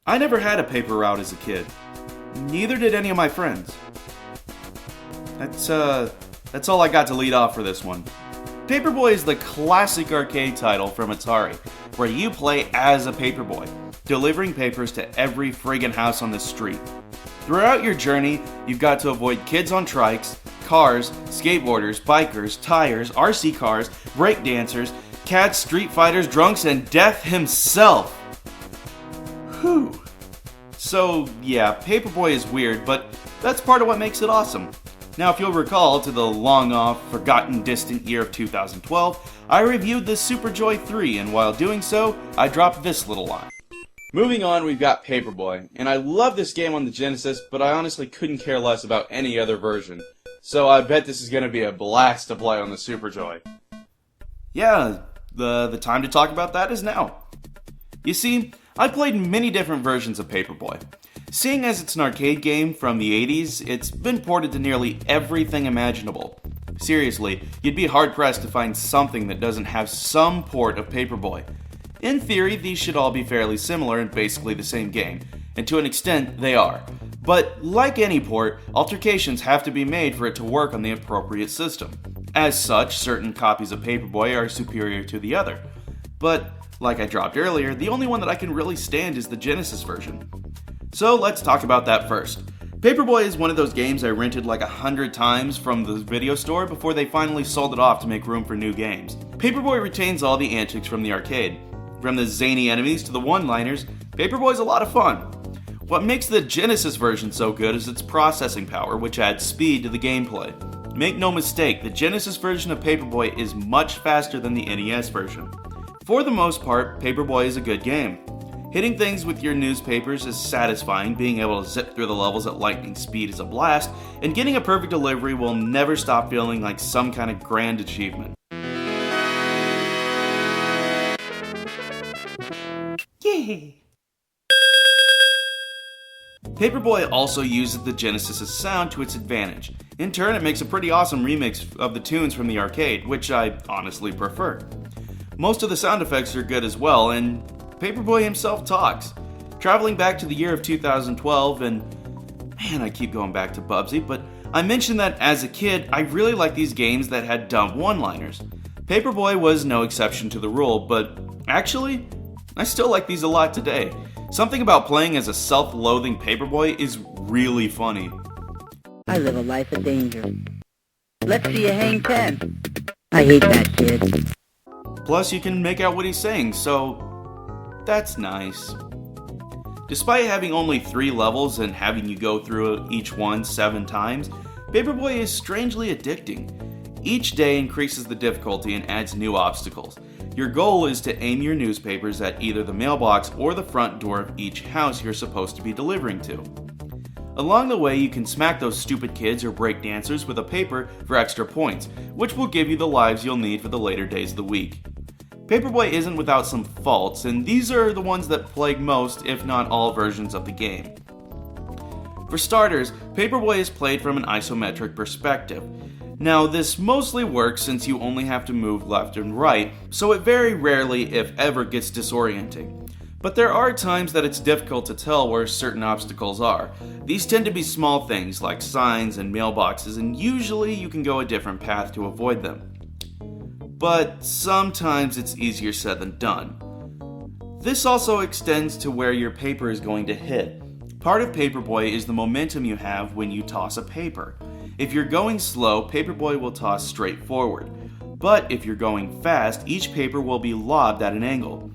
I never had a paper route as a kid. Neither did any of my friends. That's all I got to lead off for this one. Paperboy is the classic arcade title from Atari, where you play as a paperboy, delivering papers to every friggin' house on the street. Throughout your journey, you've got to avoid kids on trikes, cars, skateboarders, bikers, tires, RC cars, breakdancers, cats, street fighters, drunks, and death himself. Whew. So, yeah, Paperboy is weird, but that's part of what makes it awesome. Now, if you'll recall, to the long-off, forgotten, distant year of 2012, I reviewed the Super Joy 3, and while doing so, I dropped this little line. Moving on, we've got Paperboy, and I love this game on the Genesis, but I honestly couldn't care less about any other version. So I bet this is going to be a blast to play on the Super Joy. Yeah, the time to talk about that is now. You see, I've played many different versions of Paperboy. Seeing as it's an arcade game from the 80s, it's been ported to nearly everything imaginable. Seriously, you'd be hard-pressed to find something that doesn't have some port of Paperboy. In theory, these should all be fairly similar and basically the same game, and to an extent, they are. But like any port, altercations have to be made for it to work on the appropriate system. As such, certain copies of Paperboy are superior to the other. But, like I dropped earlier, the only one that I can really stand is the Genesis version. So let's talk about that first. Paperboy is one of those games I rented like 100 times from the video store before they finally sold it off to make room for new games. Paperboy retains all the antics from the arcade. From the zany enemies to the one-liners, Paperboy's a lot of fun. What makes the Genesis version so good is its processing power, which adds speed to the gameplay. Make no mistake, the Genesis version of Paperboy is much faster than the NES version. For the most part, Paperboy is a good game. Hitting things with your newspapers is satisfying, being able to zip through the levels at lightning speed is a blast, and getting a perfect delivery will never stop feeling like some kind of grand achievement. Yay! Paperboy also uses the Genesis' sound to its advantage. In turn, it makes a pretty awesome remix of the tunes from the arcade, which I honestly prefer. Most of the sound effects are good as well, and Paperboy himself talks. Traveling back to the year of 2012, and man, I keep going back to Bubsy, but I mentioned that as a kid, I really liked these games that had dumb one-liners. Paperboy was no exception to the rule, but actually, I still like these a lot today. Something about playing as a self-loathing Paperboy is really funny. I live a life of danger. Let's see you hang 10. I hate that kid. Plus, you can make out what he's saying, so that's nice. Despite having only 3 levels and having you go through each one 7 times, Paperboy is strangely addicting. Each day increases the difficulty and adds new obstacles. Your goal is to aim your newspapers at either the mailbox or the front door of each house you're supposed to be delivering to. Along the way, you can smack those stupid kids or break dancers with a paper for extra points, which will give you the lives you'll need for the later days of the week. Paperboy isn't without some faults, and these are the ones that plague most, if not all, versions of the game. For starters, Paperboy is played from an isometric perspective. Now, this mostly works since you only have to move left and right, so it very rarely, if ever, gets disorienting. But there are times that it's difficult to tell where certain obstacles are. These tend to be small things like signs and mailboxes, and usually you can go a different path to avoid them. But sometimes it's easier said than done. This also extends to where your paper is going to hit. Part of Paperboy is the momentum you have when you toss a paper. If you're going slow, Paperboy will toss straight forward. But if you're going fast, each paper will be lobbed at an angle.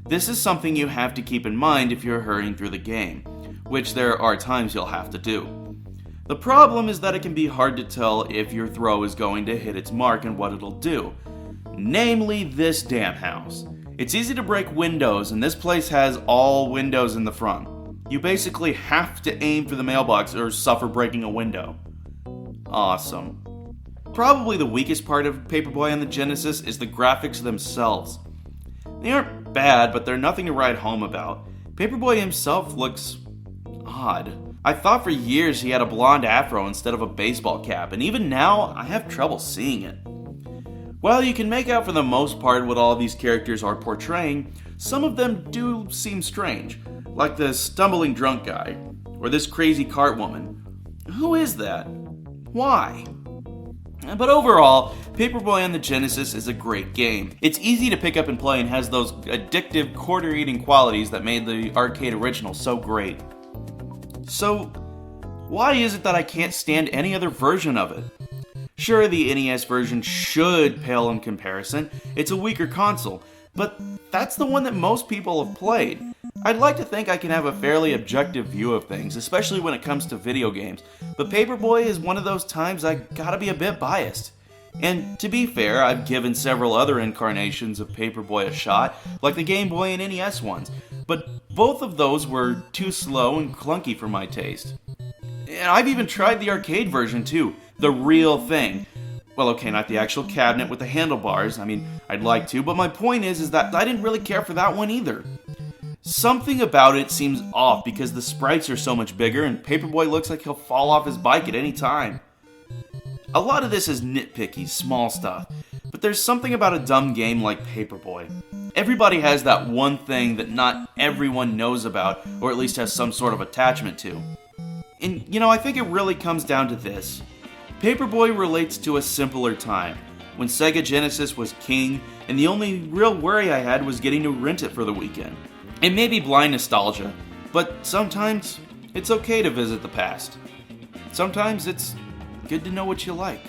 This is something you have to keep in mind if you're hurrying through the game, which there are times you'll have to do. The problem is that it can be hard to tell if your throw is going to hit its mark and what it'll do. Namely, this damn house. It's easy to break windows, and this place has all windows in the front. You basically have to aim for the mailbox or suffer breaking a window. Awesome. Probably the weakest part of Paperboy on the Genesis is the graphics themselves. They aren't bad, but they're nothing to write home about. Paperboy himself looks odd. I thought for years he had a blonde afro instead of a baseball cap, and even now, I have trouble seeing it. While you can make out for the most part what all these characters are portraying, some of them do seem strange. Like the stumbling drunk guy, or this crazy cart woman. Who is that? Why? But overall, Paperboy on the Genesis is a great game. It's easy to pick up and play and has those addictive, quarter-eating qualities that made the arcade original so great. So, why is it that I can't stand any other version of it? Sure, the NES version should pale in comparison. It's a weaker console, but that's the one that most people have played. I'd like to think I can have a fairly objective view of things, especially when it comes to video games, but Paperboy is one of those times I gotta be a bit biased. And to be fair, I've given several other incarnations of Paperboy a shot, like the Game Boy and NES ones, but both of those were too slow and clunky for my taste. And I've even tried the arcade version too, the real thing. Well, okay, not the actual cabinet with the handlebars, I mean, I'd like to, but my point is that I didn't really care for that one either. Something about it seems off because the sprites are so much bigger and Paperboy looks like he'll fall off his bike at any time. A lot of this is nitpicky, small stuff, but there's something about a dumb game like Paperboy. Everybody has that one thing that not everyone knows about, or at least has some sort of attachment to. And, I think it really comes down to this. Paperboy relates to a simpler time, when Sega Genesis was king, and the only real worry I had was getting to rent it for the weekend. It may be blind nostalgia, but sometimes it's okay to visit the past. Sometimes it's good to know what you like.